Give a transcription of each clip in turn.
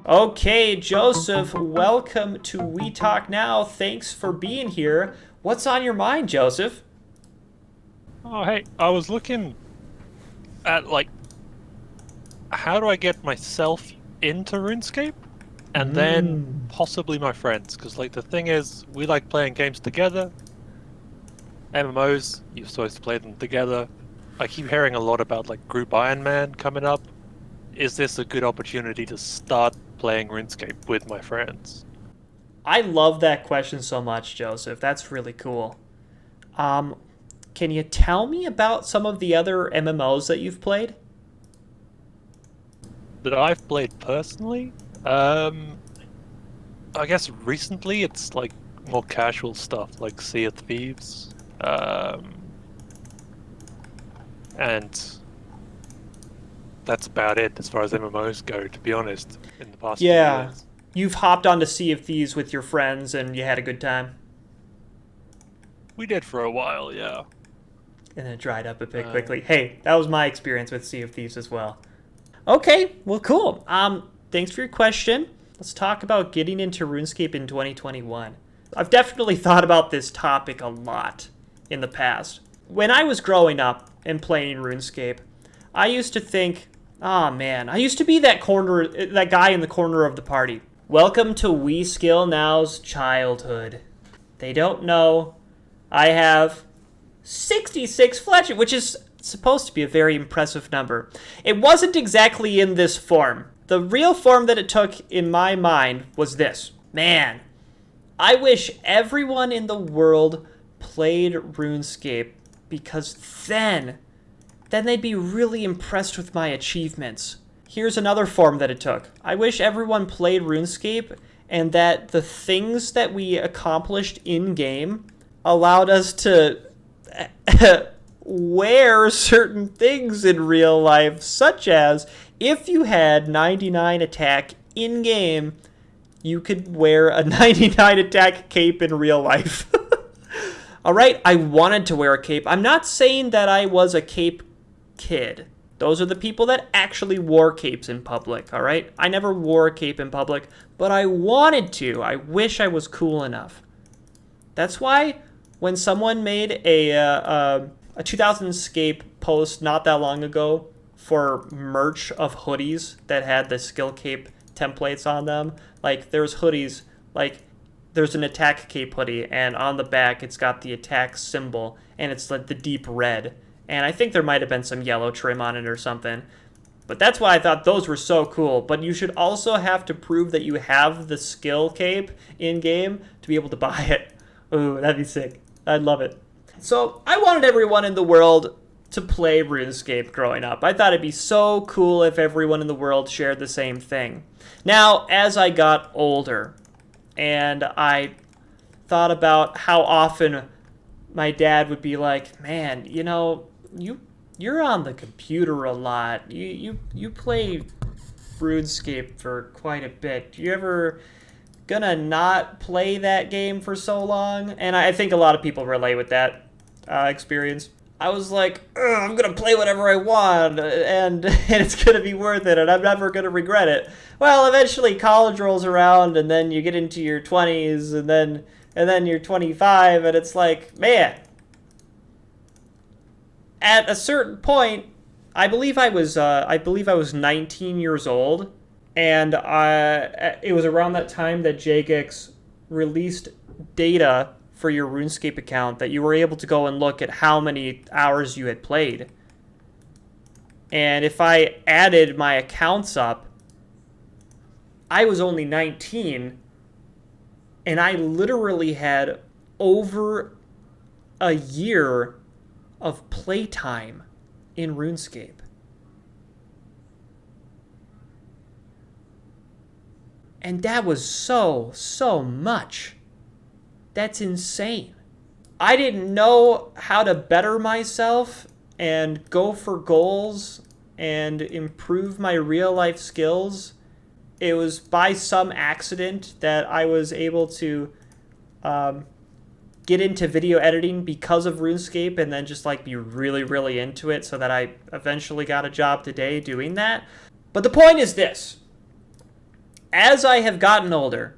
Okay, Joseph, welcome to We Talk Now. Thanks for being here. What's on your mind, Joseph? Oh, hey, I was looking at how do I get myself into RuneScape and then Mm. possibly my friends? Because the thing is, we like playing games together. MMOs, you're supposed to play them together. I keep hearing a lot about Group Iron Man coming up. Is this a good opportunity to start playing RuneScape with my friends? I love that question so much, Joseph. That's really cool. Um, can you tell me about some of the other MMOs that you've played? That I've played personally? Um, I guess recently it's more casual stuff like Sea of Thieves. And that's about it as far as MMOs go, to be honest, in the past few Yeah, years. you've hopped onto Sea of Thieves with your friends and you had a good time, We did for a while, yeah. and then it dried up a bit Uh, quickly. Hey, that was my experience with Sea of Thieves as well. Okay, well, cool. Thanks for your question. Let's talk about getting into RuneScape in 2021. I've definitely thought about this topic a lot in the past. When I was growing up and playing RuneScape, I used to think, oh man, I used to be that guy in the corner of the party. Welcome to We Skill Now's childhood. They don't know I have 66 fletching, which is supposed to be a very impressive number. It wasn't exactly in this form. The real form that it took in my mind was this. Man, I wish everyone in the world played RuneScape because then they'd be really impressed with my achievements. Here's another form that it took. I wish everyone played RuneScape and that the things that we accomplished in game allowed us to wear certain things in real life, such as if you had 99 attack in game, you could wear a 99 attack cape in real life. All right, I wanted to wear a cape. I'm not saying that I was a cape kid. Those are the people that actually wore capes in public, all right? I never wore a cape in public, but I wanted to. I wish I was cool enough. That's why when someone made a 2000 Scape post not that long ago for merch of hoodies that had the skill cape templates on them, there's hoodies, there's an attack cape hoodie, and on the back it's got the attack symbol, and it's the deep red. And I think there might have been some yellow trim on it or something. But that's why I thought those were so cool. But you should also have to prove that you have the skill cape in game to be able to buy it. Ooh, that'd be sick. I'd love it. So I wanted everyone in the world to play RuneScape growing up. I thought it'd be so cool if everyone in the world shared the same thing. Now, as I got older and I thought about how often my dad would be like, man, you're on the computer a lot. You play RuneScape for quite a bit. You ever gonna not play that game for so long? And I think a lot of people relate with that experience. I was like, I'm gonna play whatever I want, and it's gonna be worth it, and I'm never gonna regret it. Well, eventually college rolls around, and then you get into your 20s, and then you're 25, and it's like, man. At a certain point, I believe I was 19 years old, and it was around that time that Jagex released data for your RuneScape account that you were able to go and look at how many hours you had played. And if I added my accounts up, I was only 19, and I literally had over a year of playtime in RuneScape. And that was so much. That's insane. I didn't know how to better myself and go for goals and improve my real life skills. It was by some accident that I was able to get into video editing because of RuneScape, and then just be really into it, so that I eventually got a job today doing that. But the point is this. as I have gotten older,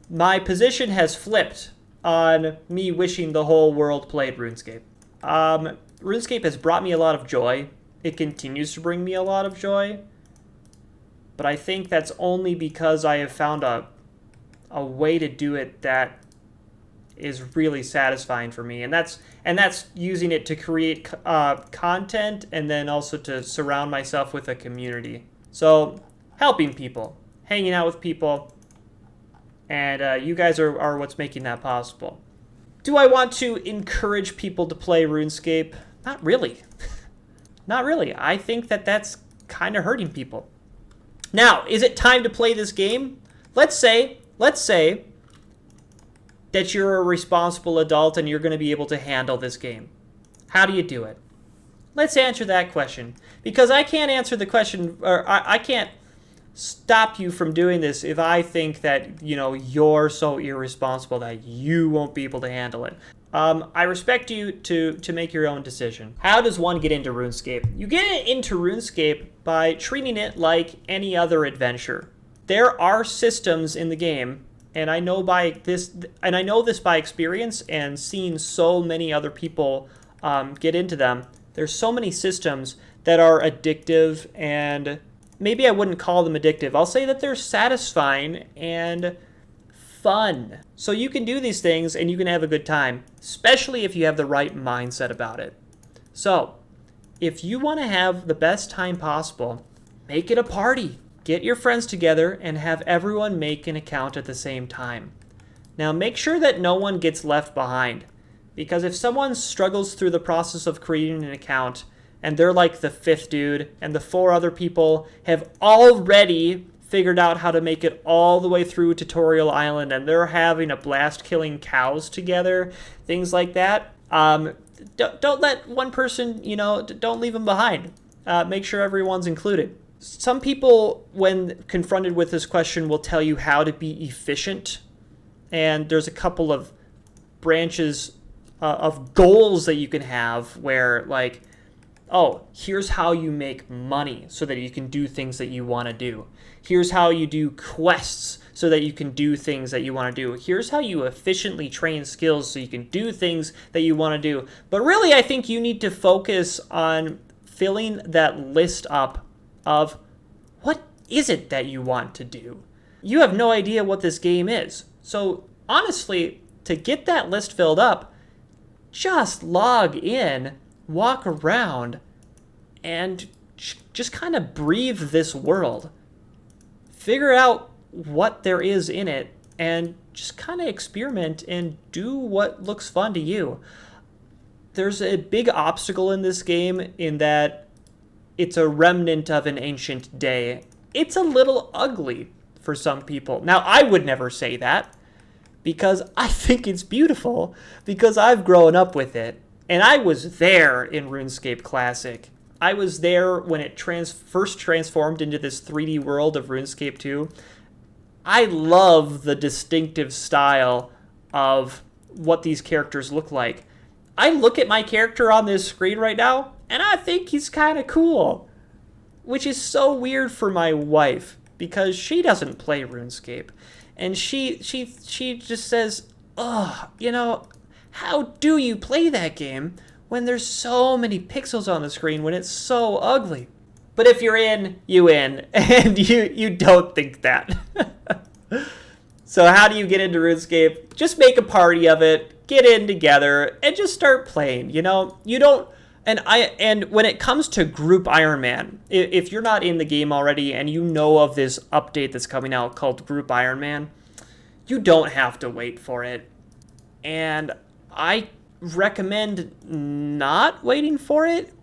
my position has flipped on me wishing the whole world played RuneScape. RuneScape has brought me a lot of joy. It continues to bring me a lot of joy. But I think that's only because I have found a way to do it that is really satisfying for me. And that's using it to create content and then also to surround myself with a community. So helping people, hanging out with people, and you guys are what's making that possible. Do I want to encourage people to play RuneScape? Not really. Not really. I think that that's kind of hurting people. Now, is it time to play this game? Let's say that you're a responsible adult and you're going to be able to handle this game. How do you do it? Let's answer that question. Because I can't answer the question, or I can't stop you from doing this if I think that, you're so irresponsible that you won't be able to handle it. I respect you to make your own decision. How does one get into RuneScape? You get into RuneScape by treating it like any other adventure. There are systems in the game, and I know this by experience and seeing so many other people get into them. There's so many systems that are addictive, and maybe I wouldn't call them addictive. I'll say that they're satisfying and fun. So you can do these things and you can have a good time, especially if you have the right mindset about it. So if you want to have the best time possible, make it a party. Get your friends together and have everyone make an account at the same time. Now make sure that no one gets left behind, because if someone struggles through the process of creating an account and they're like the fifth dude and the four other people have already figured out how to make it all the way through Tutorial Island and they're having a blast killing cows together, things like that, don't let one person, don't leave them behind. Make sure everyone's included. Some people, when confronted with this question, will tell you how to be efficient. And there's a couple of branches of goals that you can have where, like, oh, here's how you make money so that you can do things that you want to do. Here's how you do quests so that you can do things that you want to do. Here's how you efficiently train skills so you can do things that you want to do. But really, I think you need to focus on filling that list up of what is it that you want to do. You have no idea what this game is. So honestly, to get that list filled up, just log in, walk around, and just kind of breathe this world. Figure out what there is in it and just kind of experiment and do what looks fun to you. There's a big obstacle in this game in that it's a remnant of an ancient day. It's a little ugly for some people. Now, I would never say that because I think it's beautiful because I've grown up with it. And I was there in RuneScape Classic. I was there when it first transformed into this 3D world of RuneScape 2. I love the distinctive style of what these characters look like. I look at my character on this screen right now, and I think he's kind of cool. Which is so weird for my wife, because she doesn't play RuneScape. And she just says, oh, how do you play that game when there's so many pixels on the screen, when it's so ugly? But if you're in, you win, and you don't think that. So how do you get into RuneScape? Just make a party of it, get in together, and just start playing. You don't. And when it comes to Group Iron Man, if you're not in the game already and you know of this update that's coming out called Group Iron Man, you don't have to wait for it. And I recommend not waiting for it.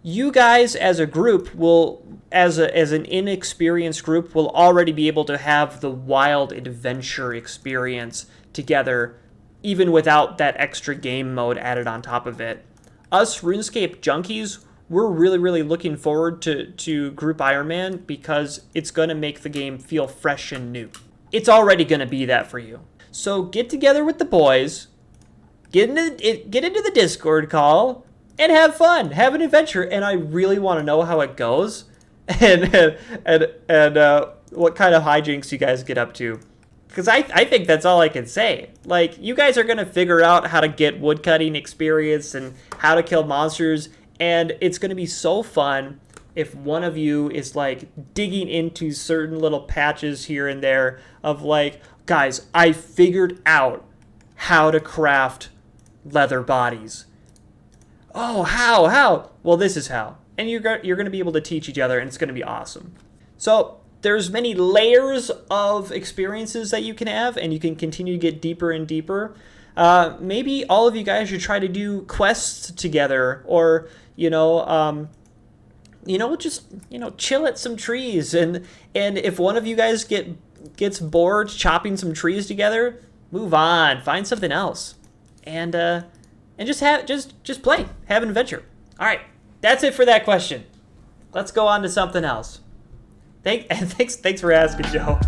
You guys as a group will, as an inexperienced group, will already be able to have the wild adventure experience together, even without that extra game mode added on top of it. Us RuneScape junkies, we're really, really looking forward to Group Iron Man because it's going to make the game feel fresh and new. It's already going to be that for you. So get together with the boys, get into the Discord call, and have fun. Have an adventure. And I really want to know how it goes. And what kind of hijinks you guys get up to. Because I think that's all I can say. Like, you guys are going to figure out how to get woodcutting experience and how to kill monsters, and it's going to be so fun if one of you is, like, digging into certain little patches here and there of, like, guys, I figured out how to craft leather bodies. Oh, how? Well, this is how. And you're going to be able to teach each other, and it's going to be awesome. So there's many layers of experiences that you can have, and you can continue to get deeper and deeper. Maybe all of you guys should try to do quests together, or just chill at some trees. And if one of you guys gets bored chopping some trees together, move on, find something else, and just play, have an adventure. All right, that's it for that question. Let's go on to something else. Thanks for asking, Joe.